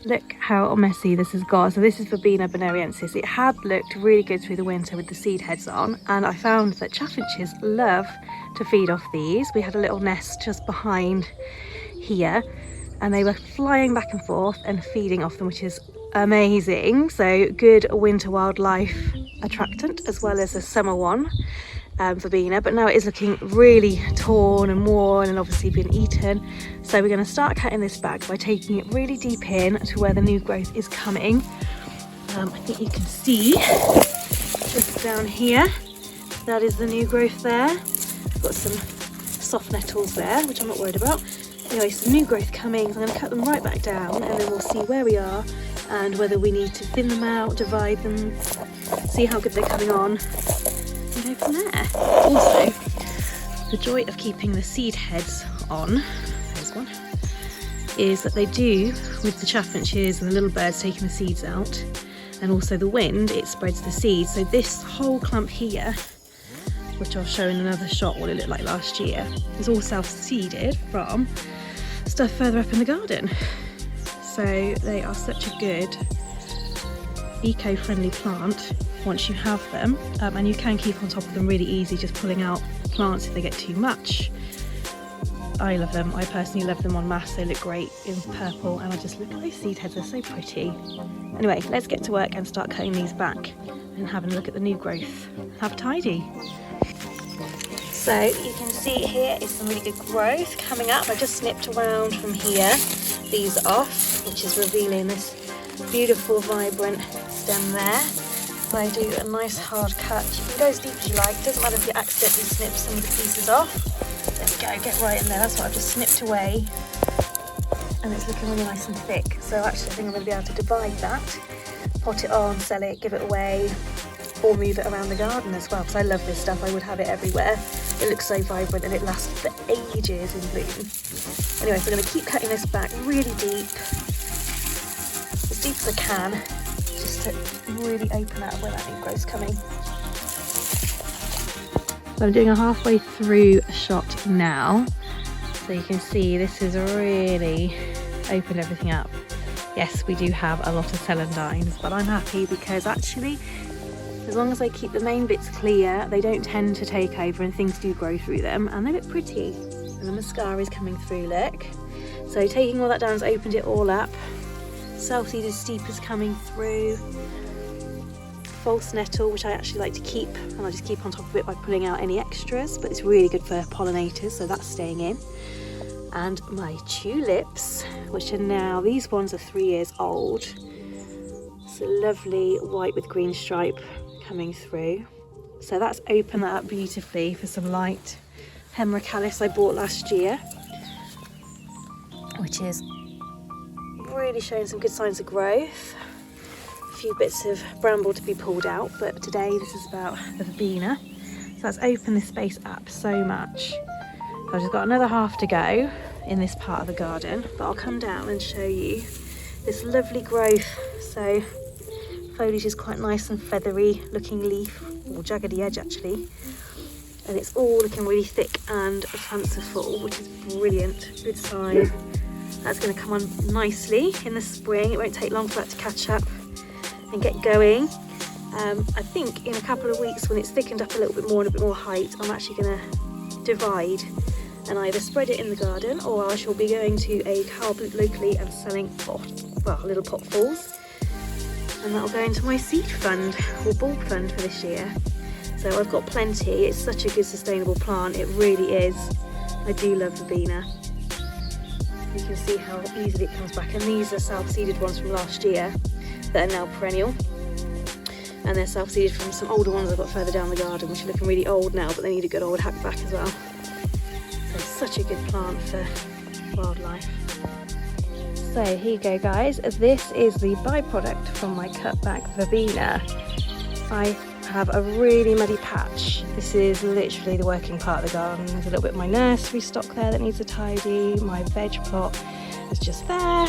Look how messy this has got. So this is Verbena bonariensis. It had looked really good through the winter with the seed heads on, and I found that chaffinches love to feed off these. We had a little nest just behind here, and they were flying back and forth and feeding off them, which is amazing. So good winter wildlife attractant as well as a summer one. Verbena, but now it is looking really torn and worn and obviously been eaten. So we're going to start cutting this back by taking it really deep in to where the new growth is coming. I think you can see just down here, that is the new growth there. I've got some soft nettles there, which I'm not worried about. Anyway, some new growth coming, so I'm going to cut them right back down, and then we'll see where we are and whether we need to thin them out, divide them, see how good they're coming on, and go from there. Also, the joy of keeping the seed heads on, there's one, is that they do, with the chaffinches and the little birds taking the seeds out, and also the wind, it spreads the seeds. So this whole clump here, which I'll show in another shot what it looked like last year, is all self-seeded from stuff further up in the garden. So they are such a good eco-friendly plant once you have them, and you can keep on top of them really easy, just pulling out plants if they get too much. I love them. I personally love them en masse. They look great in purple, and I just look at those seed heads, they're so pretty. Anyway, let's get to work and start cutting these back and having a look at the new growth. Have a tidy. So you can see here is some really good growth coming up. I just snipped around from here these off, which is revealing this beautiful vibrant stem there. So I do a nice hard cut. You can go as deep as you like. It doesn't matter if you accidentally snip some of the pieces off. There we go, get right in there. That's what I've just snipped away. And it's looking really nice and thick. So actually I think I'm going to be able to divide that, pot it on, sell it, give it away, or move it around the garden as well, because I love this stuff. I would have it everywhere. It looks so vibrant and it lasts for ages in bloom. Anyway, so I'm going to keep cutting this back really deep, as deep as I can, just to really open out where that new growth's coming. So I'm doing a halfway through shot now, so you can see this has really opened everything up. Yes, we do have a lot of celandines, but I'm happy because actually, as long as I keep the main bits clear, they don't tend to take over and things do grow through them, and they look pretty. And the mascara is coming through, look. So taking all that down has opened it all up. Self-seeded steepers coming through. False nettle, which I actually like to keep, and I just keep on top of it by pulling out any extras, but it's really good for pollinators, so that's staying in. And my tulips, which are now, these ones are 3 years old. It's a lovely white with green stripe coming through. So that's opened that up beautifully for some light. Hemeracalis I bought last year, which is really showing some good signs of growth. A few bits of bramble to be pulled out, but today this is about the verbena. So that's opened this space up so much. I've just got another half to go in this part of the garden, but I'll come down and show you this lovely growth. So foliage is quite nice and feathery looking leaf, or jaggedy edge actually, and it's all looking really thick and fanciful, which is brilliant. Good sign. That's going to come on nicely in the spring. It won't take long for that to catch up and get going. I think in a couple of weeks, when it's thickened up a little bit more and a bit more height, I'm actually going to divide and either spread it in the garden, or I shall be going to a Kaale locally and selling little potfuls, and that'll go into my seed fund or bulb fund for this year. So I've got plenty. It's such a good sustainable plant, it really is. I do love verbena. You can see how easily it comes back, and these are self-seeded ones from last year that are now perennial, and they're self-seeded from some older ones I've got further down the garden, which are looking really old now, but they need a good old hack back as well. So it's such a good plant for wildlife. So here you go guys, this is the byproduct from my cutback verbena. I have a really muddy patch. This is literally the working part of the garden. There's a little bit of my nursery stock there that needs a tidy. My veg plot is just there.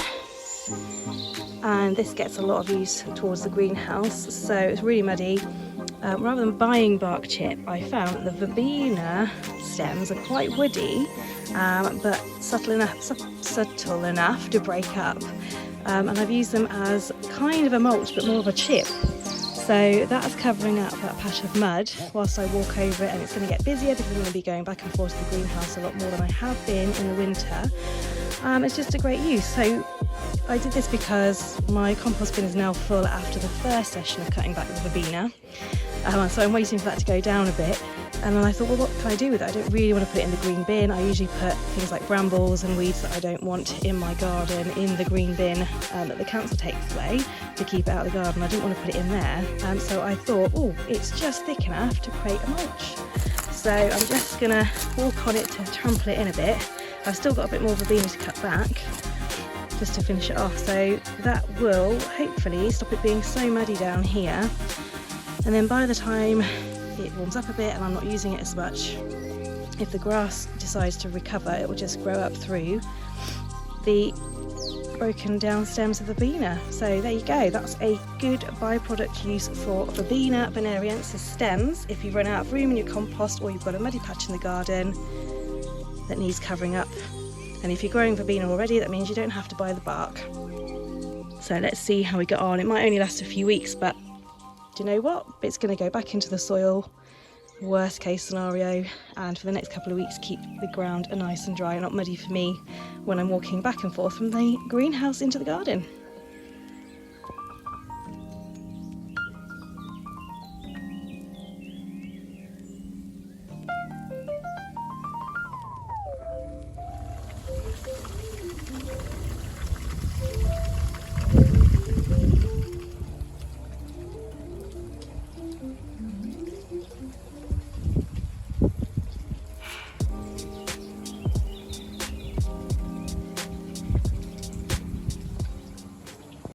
And this gets a lot of use towards the greenhouse, so it's really muddy. Rather than buying bark chip, I found that the verbena stems are quite woody, but subtle enough to break up. and I've used them as kind of a mulch but more of a chip. So that's covering up that patch of mud whilst I walk over it, and it's going to get busier because I'm going to be going back and forth to the greenhouse a lot more than I have been in the winter. It's just a great use. So I did this because my compost bin is now full after the first session of cutting back the verbena. So I'm waiting for that to go down a bit. And then I thought, well, what can I do with it? I don't really want to put it in the green bin. I usually put things like brambles and weeds that I don't want in my garden in the green bin that the council takes away to keep it out of the garden. I didn't want to put it in there. So I thought, oh, it's just thick enough to create a mulch. So I'm just going to walk on it to trample it in a bit. I've still got a bit more verbena to cut back just to finish it off. So that will hopefully stop it being so muddy down here. And then by the time it warms up a bit and I'm not using it as much, if the grass decides to recover, it will just grow up through the broken down stems of the verbena. So there you go, that's a good byproduct use for Verbena bonariensis stems if you run out of room in your compost or you've got a muddy patch in the garden that needs covering up. And if you're growing verbena already, that means you don't have to buy the bark. So let's see how we get on. It might only last a few weeks, but do you know what? It's going to go back into the soil, worst case scenario, and for the next couple of weeks keep the ground nice and dry and not muddy for me when I'm walking back and forth from the greenhouse into the garden.